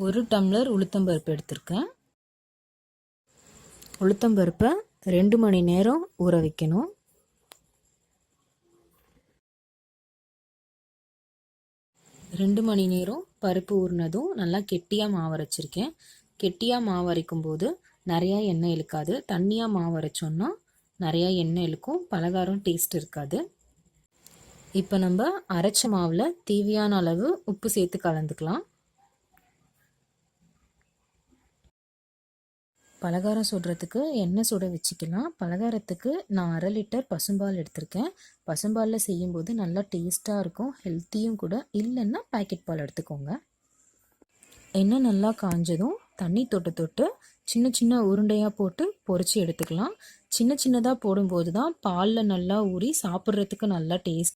1 tumbler உளுத்தம்பருப்பு எடுத்திருக்கேன். உளுத்தம்பருப்பை 2 மணி நேரம் ஊற வைக்கணும். ரெண்டு மணி நேரம் பருப்பு ஊறினதும் நல்லா கெட்டியாக மாவு அரைச்சிருக்கேன். கெட்டியாக மாவு அரைக்கும் போது நிறையா எண்ணெய் இழுக்காது. தண்ணியாக மாவு அரைச்சோன்னா நிறையா எண்ணெய் இழுக்கும், பலகாரம் டேஸ்ட் இருக்காது. இப்போ நம்ம அரைச்ச மாவில் தேவையான அளவு உப்பு சேர்த்து கலந்துக்கலாம். பலகாரம் சுடுறதுக்கு எண்ணெய் சுட வச்சுக்கலாம். பலகாரத்துக்கு நான் 1/2 லிட்டர் பசும்பால் எடுத்திருக்கேன். பசும்பாலில் செய்யும்போது நல்லா டேஸ்ட்டாக இருக்கும், ஹெல்த்தியும் கூட. இல்லைன்னா பேக்கெட் பால் எடுத்துக்கோங்க. எண்ணெய் நல்லா காஞ்சதும் தண்ணி தொட்டு தொட்டு சின்ன சின்ன உருண்டையாக போட்டு பொரித்து எடுத்துக்கலாம். சின்ன சின்னதாக போடும்போது தான் பாலில் நல்லா ஊறி சாப்பிட்றதுக்கு நல்லா டேஸ்ட்